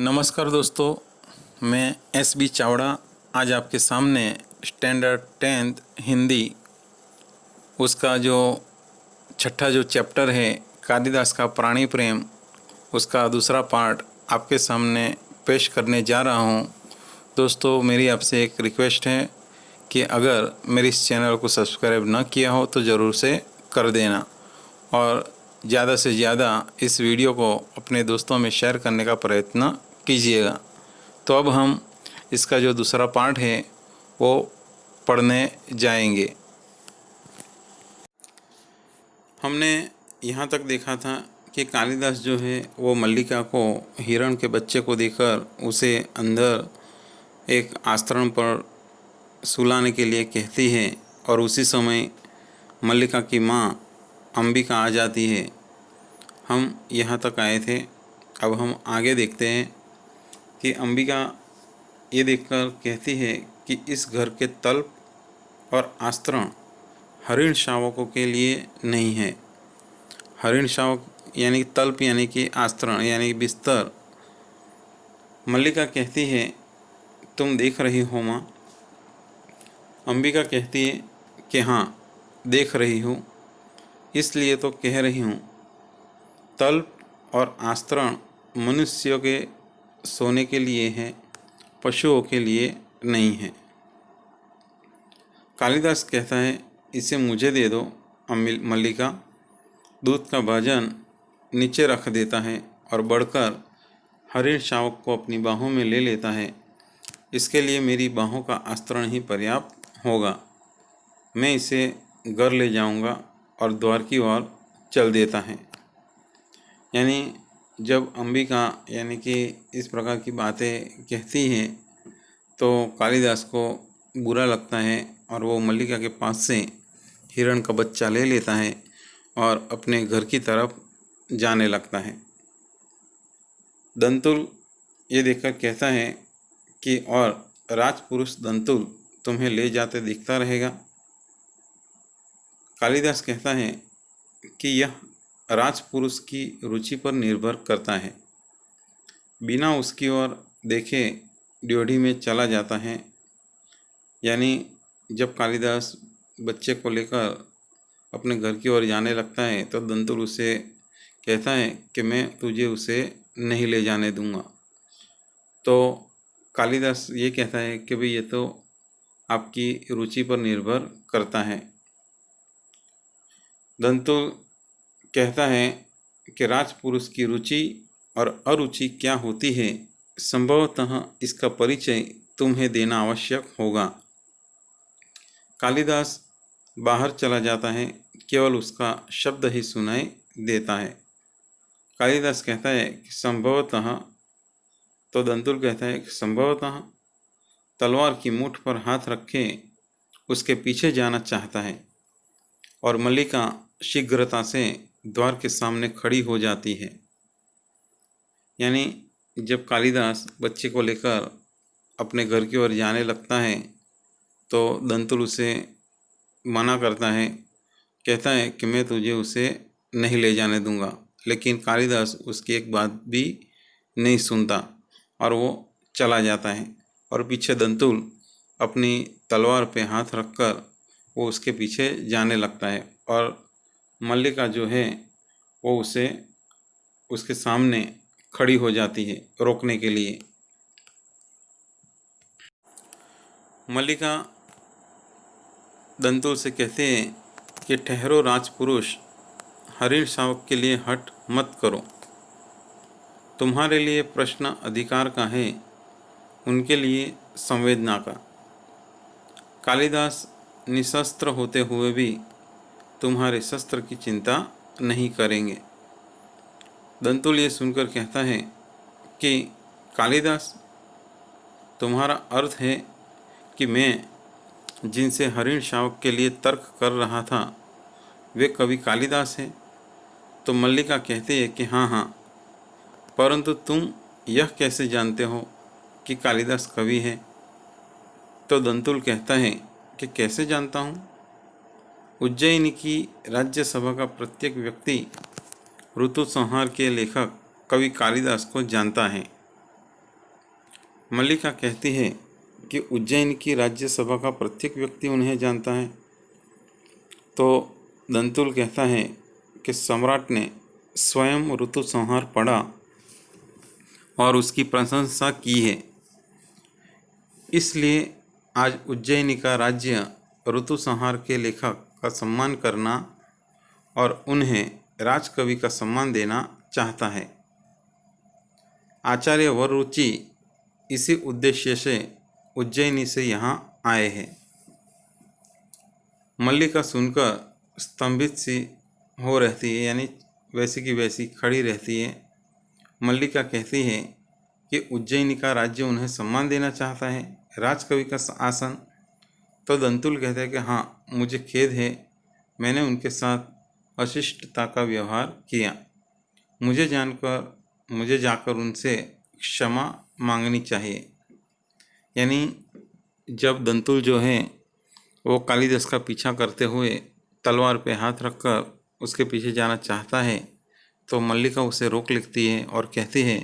नमस्कार दोस्तों, मैं एस बी चावड़ा आज आपके सामने स्टैंडर्ड 10th हिंदी उसका जो छठा जो चैप्टर है कालिदास का प्राणी प्रेम, उसका दूसरा पार्ट आपके सामने पेश करने जा रहा हूं। दोस्तों, मेरी आपसे एक रिक्वेस्ट है कि अगर मेरे इस चैनल को सब्सक्राइब न किया हो तो ज़रूर से कर देना और ज़्यादा से ज़्यादा इस वीडियो को अपने दोस्तों में शेयर करने का प्रयत्न कीजिएगा। तो अब हम इसका जो दूसरा पार्ट है वो पढ़ने जाएंगे। हमने यहाँ तक देखा था कि कालिदास जो है वो मल्लिका को हिरण के बच्चे को देकर उसे अंदर एक आस्तरण पर सुलाने के लिए कहती है और उसी समय मल्लिका की माँ अंबिका आ जाती है। हम यहाँ तक आए थे, अब हम आगे देखते हैं कि अंबिका ये देखकर कहती है कि इस घर के तल्प और आस्तरण हरिण शावकों के लिए नहीं है। हरिण शावक यानी तल्प यानी कि आस्तरण यानी बिस्तर। मल्लिका कहती है तुम देख रही हो माँ। अंबिका कहती है कि हाँ देख रही हूँ, इसलिए तो कह रही हूँ। तल्प और आस्तरण मनुष्यों के सोने के लिए है, पशुओं के लिए नहीं है। कालिदास कहता है इसे मुझे दे दो। मल्लिका दूध का भाजन नीचे रख देता है और बढ़कर हरिण शावक को अपनी बाहों में ले लेता है। इसके लिए मेरी बाहों का आस्तरण ही पर्याप्त होगा। मैं इसे घर ले जाऊंगा और द्वार की ओर चल देता है। यानी जब अंबिका यानी कि इस प्रकार की बातें कहती हैं तो कालिदास को बुरा लगता है और वो मल्लिका के पास से हिरण का बच्चा ले लेता है और अपने घर की तरफ जाने लगता है। दंतुल ये देखकर कहता है कि और राजपुरुष दंतुल तुम्हें ले जाते दिखता रहेगा। कालिदास कहता है कि यह राजपुरुष की रुचि पर निर्भर करता है। बिना उसकी ओर देखे ड्योढ़ी में चला जाता है। यानी जब कालिदास बच्चे को लेकर अपने घर की ओर जाने लगता है तो दंतुल उसे कहता है कि मैं तुझे उसे नहीं ले जाने दूंगा। तो कालिदास ये कहता है कि भाई ये तो आपकी रुचि पर निर्भर करता है। दंतुल कहता है कि राजपुरुष की रुचि और अरुचि क्या होती है, संभवतः इसका परिचय तुम्हें देना आवश्यक होगा। कालिदास बाहर चला जाता है, केवल उसका शब्द ही सुनाई देता है। कालिदास कहता है कि संभवतः, तो दंतुल कहता है कि संभवतः तलवार की मूठ पर हाथ रखे उसके पीछे जाना चाहता है और मल्लिका शीघ्रता से द्वार के सामने खड़ी हो जाती है। यानी जब कालिदास बच्चे को लेकर अपने घर की ओर जाने लगता है तो दंतुल उसे मना करता है, कहता है कि मैं तुझे उसे नहीं ले जाने दूंगा। लेकिन कालिदास उसकी एक बात भी नहीं सुनता और वो चला जाता है और पीछे दंतुल अपनी तलवार पे हाथ रखकर वो उसके पीछे जाने लगता है और मल्लिका जो है वो उसे उसके सामने खड़ी हो जाती है रोकने के लिए। मल्लिका दंतुल से कहते हैं कि ठहरो राजपुरुष, हरिण शावक के लिए हट मत करो। तुम्हारे लिए प्रश्न अधिकार का है, उनके लिए संवेदना का। कालिदास निशस्त्र होते हुए भी तुम्हारे शस्त्र की चिंता नहीं करेंगे। दंतुल ये सुनकर कहता है कि कालिदास, तुम्हारा अर्थ है कि मैं जिनसे हरिण शावक के लिए तर्क कर रहा था वे कवि कालिदास है। तो मल्लिका कहती है कि हाँ हाँ, परंतु तुम यह कैसे जानते हो कि कालिदास कवि है? तो दंतुल कहता है कि कैसे जानता हूँ? उज्जैन की राज्यसभा का प्रत्येक व्यक्ति ऋतु संहार के लेखक कवि कालिदास को जानता है। मल्लिका कहती है कि उज्जैन की राज्यसभा का प्रत्येक व्यक्ति उन्हें जानता है। तो दंतुल कहता है कि सम्राट ने स्वयं ऋतु संहार पढ़ा और उसकी प्रशंसा की है, इसलिए आज उज्जैनी का राज्य ऋतु संहार के लेखक का सम्मान करना और उन्हें राजकवि का सम्मान देना चाहता है। आचार्य वररुचि इसी उद्देश्य से उज्जैनी से यहाँ आए हैं। मल्लिका सुनकर स्तंभित सी हो रहती है, यानी वैसी की वैसी खड़ी रहती है। मल्लिका कहती है कि उज्जैनी का राज्य उन्हें सम्मान देना चाहता है, राजकवि का आसन। तो दंतुल कहते हैं कि हाँ, मुझे खेद है, मैंने उनके साथ अशिष्टता का व्यवहार किया। मुझे जाकर उनसे क्षमा मांगनी चाहिए। यानी जब दंतुल जो है वो कालिदास का पीछा करते हुए तलवार पे हाथ रखकर उसके पीछे जाना चाहता है, तो मल्लिका उसे रोक लेती है और कहती है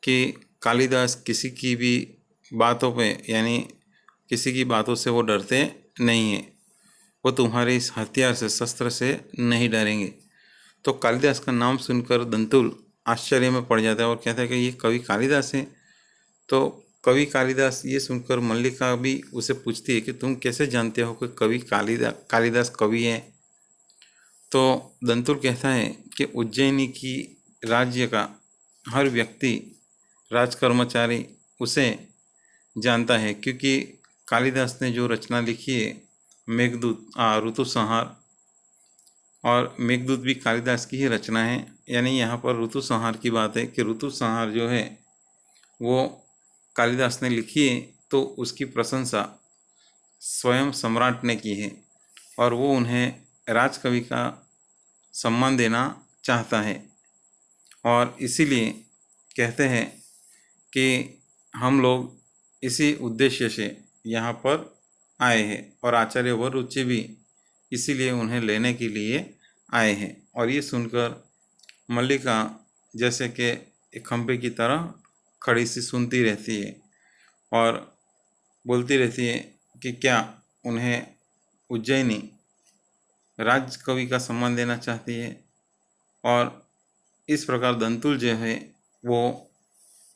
कि कालिदास किसी की भी बातों पे, यानी किसी की बातों से वो डरते नहीं हैं, वो तुम्हारे इस हथियार से, शस्त्र से नहीं डरेंगे। तो कालिदास का नाम सुनकर दंतुल आश्चर्य में पड़ जाता है और कहता है कि ये कवि कालिदास है। तो कवि कालिदास ये सुनकर मल्लिका भी उसे पूछती है कि तुम कैसे जानते हो कि कवि कालिदास कवि है। तो दंतुल कहता है कि उज्जैनी की राज्य का हर व्यक्ति, राजकर्मचारी उसे जानता है, क्योंकि कालिदास ने जो रचना लिखी है मेघदूत, ऋतु संहार, और मेघदूत भी कालिदास की ही रचना है। यानी यहाँ पर ऋतु संहार की बात है कि ऋतु संहार जो है वो कालिदास ने लिखी है, तो उसकी प्रशंसा स्वयं सम्राट ने की है और वो उन्हें राजकवि का सम्मान देना चाहता है। और इसीलिए कहते हैं कि हम लोग इसी उद्देश्य से यहाँ पर आए हैं और आचार्य वररुचि भी इसीलिए उन्हें लेने के लिए आए हैं। और ये सुनकर मल्लिका जैसे कि एक खंभे की तरह खड़ी सी सुनती रहती है और बोलती रहती है कि क्या उन्हें उज्जैनी राजकवि का सम्मान देना चाहती है। और इस प्रकार दंतुल जो है वो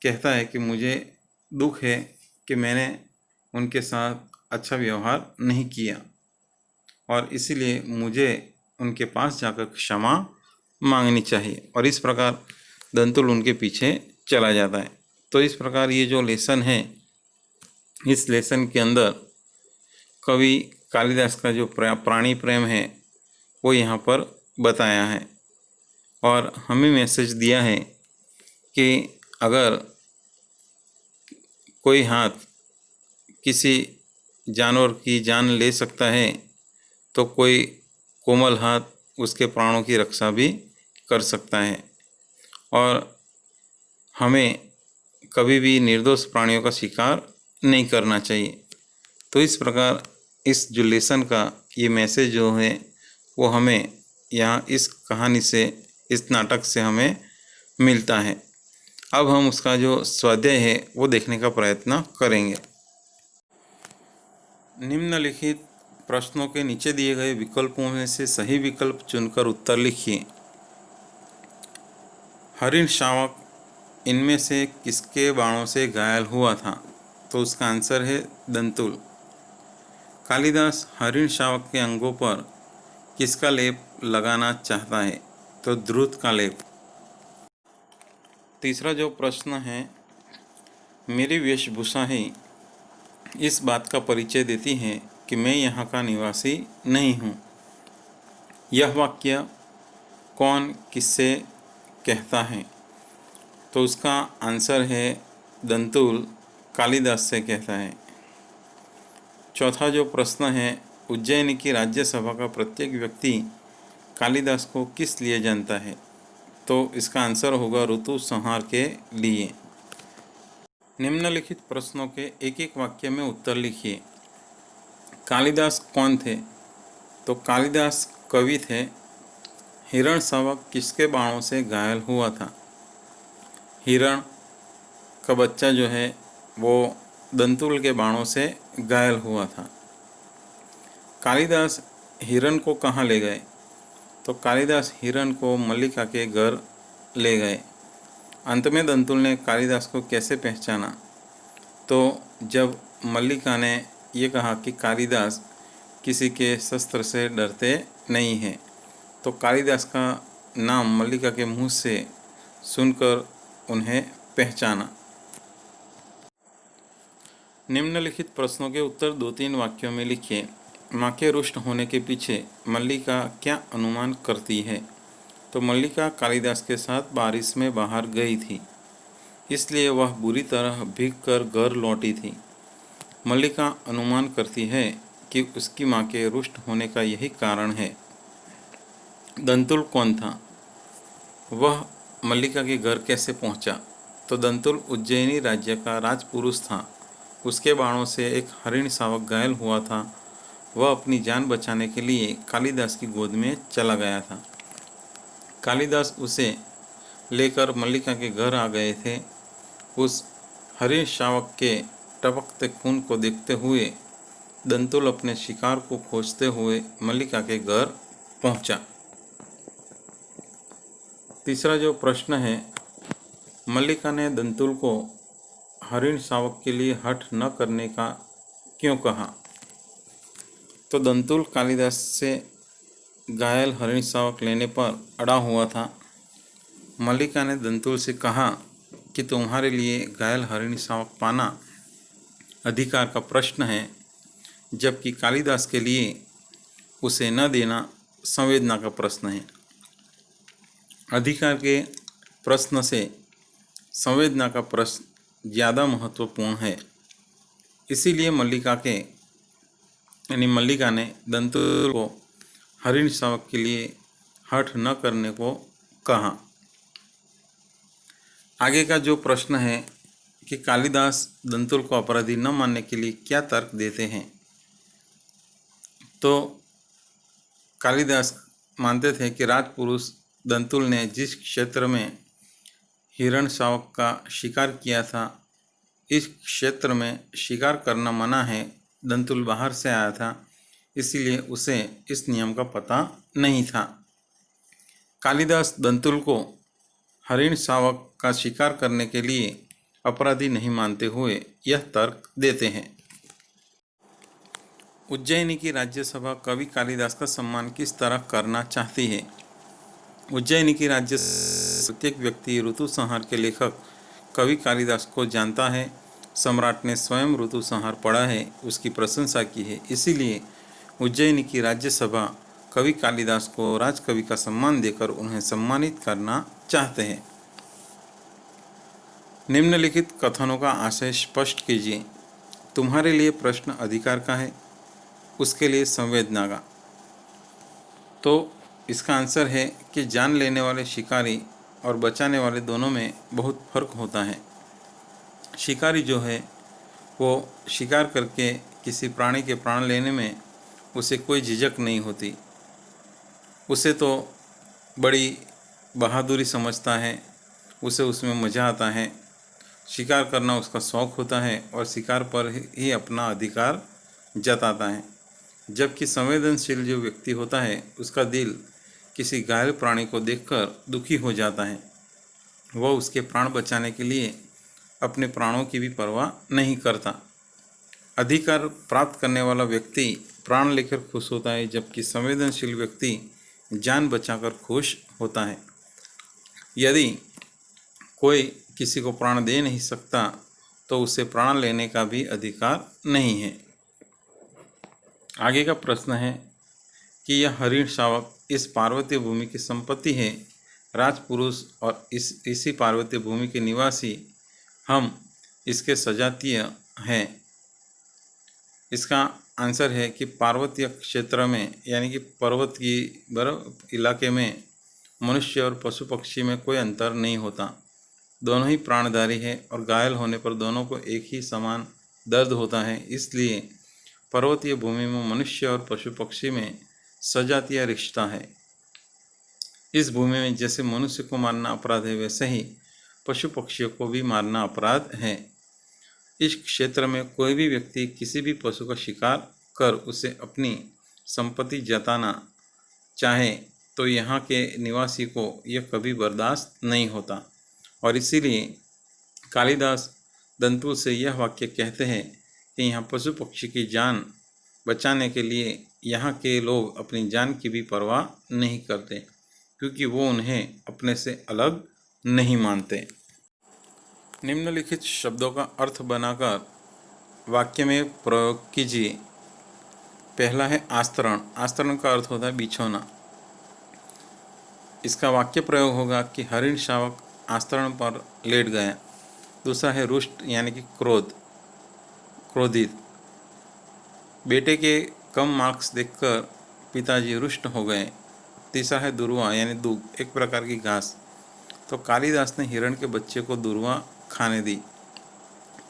कहता है कि मुझे दुख है कि मैंने उनके साथ अच्छा व्यवहार नहीं किया और इसीलिए मुझे उनके पास जाकर क्षमा मांगनी चाहिए। और इस प्रकार दंतुल उनके पीछे चला जाता है। तो इस प्रकार ये जो लेसन है, इस लेसन के अंदर कवि कालिदास का जो प्राणी प्रेम है वो यहाँ पर बताया है और हमें मैसेज दिया है कि अगर कोई हाथ किसी जानवर की जान ले सकता है तो कोई कोमल हाथ उसके प्राणों की रक्षा भी कर सकता है। और हमें कभी भी निर्दोष प्राणियों का शिकार नहीं करना चाहिए। तो इस प्रकार इस जो लेसन का ये मैसेज जो है वो हमें यहाँ इस कहानी से, इस नाटक से हमें मिलता है। अब हम उसका जो स्वाध्याय है वो देखने का प्रयत्न करेंगे। निम्नलिखित प्रश्नों के नीचे दिए गए विकल्पों में से सही विकल्प चुनकर उत्तर लिखिए। हरिण शावक इनमें से किसके बाणों से घायल हुआ था? तो उसका आंसर है दंतुल। कालिदास हरिण शावक के अंगों पर किसका लेप लगाना चाहता है? तो द्रुत का लेप। तीसरा जो प्रश्न है, मेरी वेशभूषा ही इस बात का परिचय देती है कि मैं यहाँ का निवासी नहीं हूँ। यह वाक्य कौन किससे कहता है? तो उसका आंसर है दंतुल कालिदास से कहता है। चौथा जो प्रश्न है, उज्जैन की राज्यसभा का प्रत्येक व्यक्ति कालिदास को किस लिए जानता है? तो इसका आंसर होगा ऋतु संहार के लिए। निम्नलिखित प्रश्नों के एक एक वाक्य में उत्तर लिखिए। कालिदास कौन थे? तो कालिदास कवि थे। हिरण शावक किसके बाणों से घायल हुआ था? हिरण का बच्चा जो है वो दंतुल के बाणों से घायल हुआ था। कालिदास हिरण को कहाँ ले गए? तो कालिदास हिरण को मल्लिका के घर ले गए। अंत में दंतुल ने कालिदास को कैसे पहचाना? तो जब मल्लिका ने ये कहा कि कालिदास किसी के शस्त्र से डरते नहीं हैं, तो कालिदास का नाम मल्लिका के मुंह से सुनकर उन्हें पहचाना। निम्नलिखित प्रश्नों के उत्तर 2-3 वाक्यों में लिखिए। माँ के रुष्ट होने के पीछे मल्लिका क्या अनुमान करती है? तो मल्लिका कालिदास के साथ बारिश में बाहर गई थी, इसलिए वह बुरी तरह भीगकर घर लौटी थी। मल्लिका अनुमान करती है कि उसकी माँ के रुष्ट होने का यही कारण है। दंतुल कौन था? वह मल्लिका के घर कैसे पहुंचा? तो दंतुल उज्जैनी राज्य का राजपुरुष था। उसके बाणों से एक हरिण शावक घायल हुआ था। वह अपनी जान बचाने के लिए कालिदास की गोद में चला गया था। कालिदास उसे लेकर मल्लिका के घर आ गए थे। उस हरिण शावक के टपकते खून को देखते हुए दंतुल अपने शिकार को खोजते हुए मल्लिका के घर पहुंचा। तीसरा जो प्रश्न है, मल्लिका ने दंतुल को हरिण शावक के लिए हठ न करने का क्यों कहा? तो दंतुल कालिदास से घायल हरिण शावक लेने पर अड़ा हुआ था। मल्लिका ने दंतुल से कहा कि तुम्हारे लिए घायल हरिण शावक पाना अधिकार का प्रश्न है, जबकि कालिदास के लिए उसे न देना संवेदना का प्रश्न है। अधिकार के प्रश्न से संवेदना का प्रश्न ज़्यादा महत्वपूर्ण है। इसीलिए मल्लिका ने दंतुल को हरिण शावक के लिए हठ न करने को कहा। आगे का जो प्रश्न है कि कालिदास दंतुल को अपराधी न मानने के लिए क्या तर्क देते हैं? तो कालिदास मानते थे कि राजपुरुष दंतुल ने जिस क्षेत्र में हिरण शावक का शिकार किया था, इस क्षेत्र में शिकार करना मना है। दंतुल बाहर से आया था, इसीलिए उसे इस नियम का पता नहीं था। कालिदास दंतुल को हरिण शावक का शिकार करने के लिए अपराधी नहीं मानते हुए यह तर्क देते हैं। उज्जैनी की राज्यसभा कवि कालिदास का सम्मान किस तरह करना चाहती है? उज्जैनी की प्रत्येक व्यक्ति ऋतु संहार के लेखक कवि कालिदास को जानता है। सम्राट ने स्वयं ऋतु संहार पढ़ा है, उसकी प्रशंसा की है। इसीलिए उज्जैनी की राज्यसभा कवि कालिदास को राजकवि का सम्मान देकर उन्हें सम्मानित करना चाहते हैं। निम्नलिखित कथनों का आशय स्पष्ट कीजिए। तुम्हारे लिए प्रश्न अधिकार का है, उसके लिए संवेदना का। तो इसका आंसर है कि जान लेने वाले शिकारी और बचाने वाले दोनों में बहुत फर्क होता है। शिकारी जो है वो शिकार करके किसी प्राणी के प्राण लेने में उसे कोई झिझक नहीं होती। उसे तो बड़ी बहादुरी समझता है, उसे उसमें मज़ा आता है। शिकार करना उसका शौक़ होता है और शिकार पर ही अपना अधिकार जताता है। जबकि संवेदनशील जो व्यक्ति होता है, उसका दिल किसी घायल प्राणी को देखकर दुखी हो जाता है। वह उसके प्राण बचाने के लिए अपने प्राणों की भी परवाह नहीं करता। अधिकार प्राप्त करने वाला व्यक्ति प्राण लेकर खुश होता है, जबकि संवेदनशील व्यक्ति जान बचाकर खुश होता है। यदि कोई किसी को प्राण दे नहीं सकता तो उसे प्राण लेने का भी अधिकार नहीं है। आगे का प्रश्न है कि यह हरिण शावक इस पार्वतीय भूमि की संपत्ति है। राजपुरुष और इसी पार्वतीय भूमि के निवासी हम इसके सजातीय हैं। इसका आंसर है कि पार्वतीय क्षेत्र में यानी कि पर्वत की बर्फ इलाके में मनुष्य और पशु पक्षी में कोई अंतर नहीं होता। दोनों ही प्राणधारी है और घायल होने पर दोनों को एक ही समान दर्द होता है। इसलिए पर्वतीय भूमि में मनुष्य और पशु पक्षी में सजातीय रिश्ता है। इस भूमि में जैसे मनुष्य को मारना अपराध है, वैसे ही पशु पक्षियों को भी मारना अपराध है। इस क्षेत्र में कोई भी व्यक्ति किसी भी पशु का शिकार कर उसे अपनी संपत्ति जताना चाहे तो यहाँ के निवासी को यह कभी बर्दाश्त नहीं होता। और इसीलिए कालिदास दंतु से यह वाक्य कहते हैं कि यहाँ पशु पक्षी की जान बचाने के लिए यहाँ के लोग अपनी जान की भी परवाह नहीं करते, क्योंकि वो उन्हें अपने से अलग नहीं मानते। निम्नलिखित शब्दों का अर्थ बनाकर वाक्य में प्रयोग कीजिए। पहला है आस्तरण। आस्तरण का अर्थ होता है बिछोना। इसका वाक्य प्रयोग होगा कि हरिण शावक आस्तरण पर लेट गया। दूसरा है रुष्ट यानी कि क्रोधित। बेटे के कम मार्क्स देखकर पिताजी रुष्ट हो गए। तीसरा है दुर्वा यानी दूब, एक प्रकार की घास। तो कालिदास ने हिरण के बच्चे को दुर्वा खाने दी।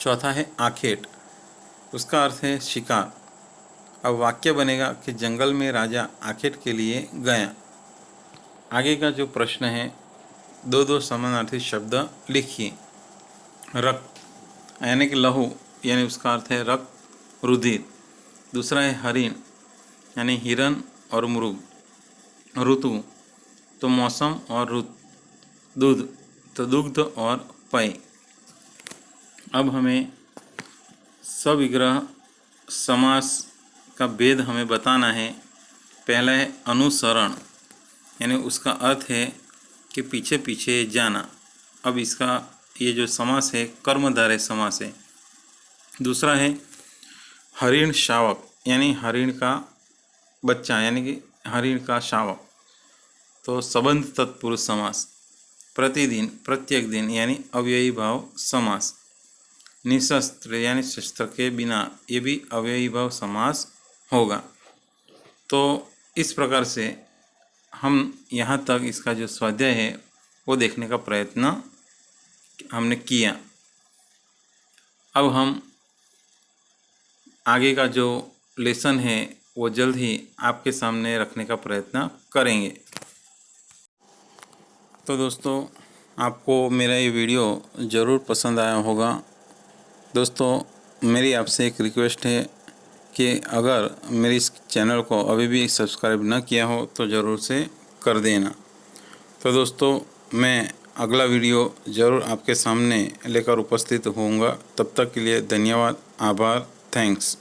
चौथा है आखेट, उसका अर्थ है शिकार। अब वाक्य बनेगा कि जंगल में राजा आखेट के लिए गया। आगे का जो प्रश्न है, दो समानार्थी शब्द लिखिए। रक्त यानी कि लहू, यानी उसका अर्थ है रक्त, रुधिर। दूसरा है हरिण यानी हिरण और मृग। ऋतु तो मौसम और रुत। दूध तो दुग्ध और पेय। अब हमें सविग्रह समास का भेद हमें बताना है। पहला है अनुसरण, यानी उसका अर्थ है कि पीछे पीछे जाना। अब इसका ये जो समास है कर्मधारय समास है। दूसरा है हरिण शावक, यानी हरिण का बच्चा, यानी कि हरिण का शावक, तो संबंध तत्पुरुष समास। प्रतिदिन, प्रत्येक दिन, यानी अव्ययी भाव समास। निशस्त्र यानी शस्त्र के बिना, ये भी अव्ययी भाव समास होगा। तो इस प्रकार से हम यहाँ तक इसका जो स्वाध्याय है वो देखने का प्रयत्न हमने किया। अब हम आगे का जो लेसन है वो जल्द ही आपके सामने रखने का प्रयत्न करेंगे। तो दोस्तों, आपको मेरा ये वीडियो ज़रूर पसंद आया होगा। दोस्तों, मेरी आपसे एक रिक्वेस्ट है कि अगर मेरे इस चैनल को अभी भी सब्सक्राइब न किया हो तो ज़रूर से कर देना। तो दोस्तों, मैं अगला वीडियो ज़रूर आपके सामने लेकर उपस्थित होऊंगा। तब तक के लिए धन्यवाद, आभार, थैंक्स।